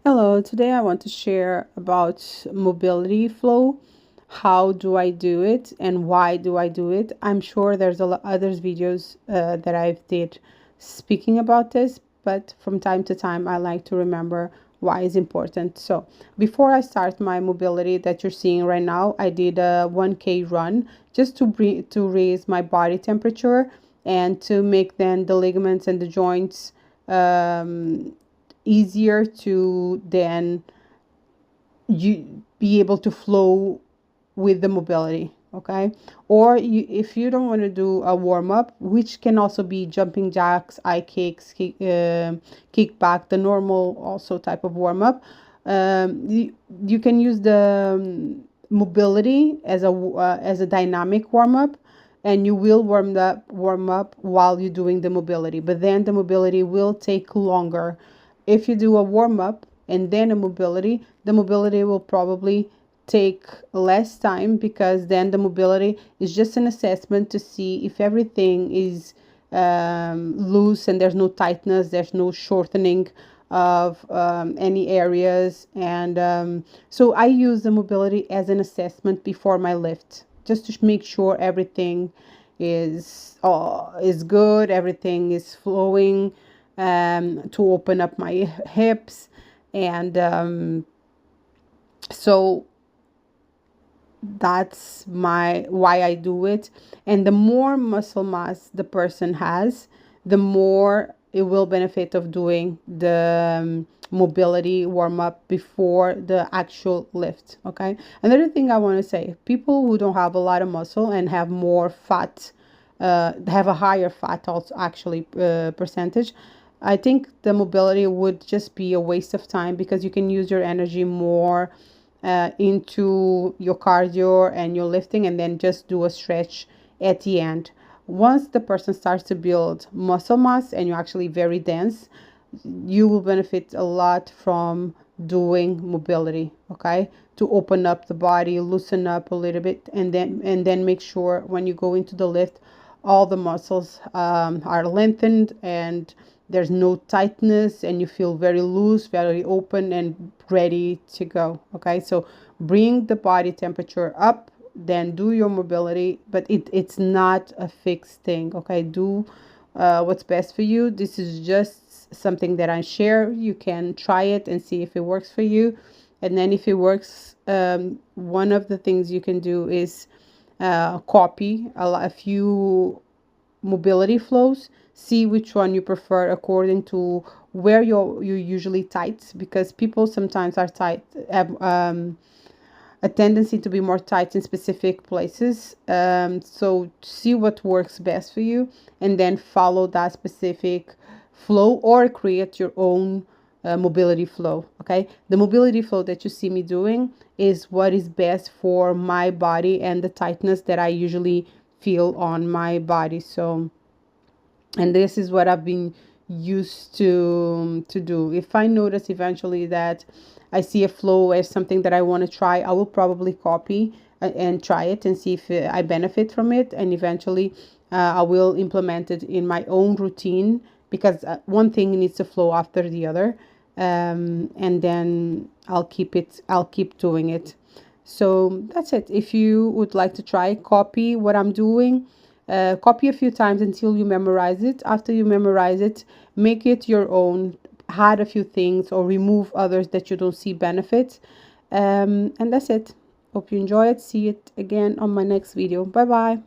Hello, today I want to share about mobility flow. How do I do it and why do I do it? I'm sure there's a lot others videos that I've did speaking about this, but from time to time I like to remember why is important. So before I start my mobility that you're seeing right now, I did a 1K run just to raise my body temperature and to make then the ligaments and the joints easier to then you be able to flow with the mobility. Okay, or if you don't want to do a warm-up, which can also be jumping jacks, eye kicks, kick back, the normal also type of warm-up, you can use the mobility as a dynamic warm-up, and you will warm up while you're doing the mobility, but then the mobility will take longer. If you do a warm up and then a mobility, the mobility will probably take less time, because then the mobility is just an assessment to see if everything is loose and there's no tightness, there's no shortening of any areas. And so I use the mobility as an assessment before my lift, just to make sure everything is good, everything is flowing, to open up my hips. And so that's my why I do it. And the more muscle mass the person has, the more it will benefit of doing the mobility warm up before the actual lift. Okay, another thing I want to say, people who don't have a lot of muscle and have more fat, have a higher fat also actually percentage, I think the mobility would just be a waste of time, because you can use your energy more into your cardio and your lifting, and then just do a stretch at the end. Once the person starts to build muscle mass and you're actually very dense, you will benefit a lot from doing mobility. Okay, to open up the body, loosen up a little bit, and then make sure when you go into the lift, all the muscles are lengthened and there's no tightness, and you feel very loose, very open, and ready to go. Okay, so bring the body temperature up, then do your mobility, but it's not a fixed thing. Okay, do what's best for you. This is just something that I share. You can try it and see if it works for you. And then if it works, one of the things you can do is copy a few mobility flows, see which one you prefer according to where you're usually tight, because people sometimes are tight, have a tendency to be more tight in specific places. So see what works best for you, and then follow that specific flow, or create your own mobility flow. Okay, the mobility flow that you see me doing is what is best for my body and the tightness that I usually feel on my body. So, and this is what I've been used to do. If I notice eventually that I see a flow as something that I want to try, I will probably copy and try it and see if I benefit from it, and eventually I will implement it in my own routine, because one thing needs to flow after the other. And then I'll keep doing it. So that's it. If you would like to try, copy what I'm doing, copy a few times until you memorize it. After you memorize it, make it your own, add a few things or remove others that you don't see benefits. And that's it. Hope you enjoy it. See it again on my next video. Bye bye.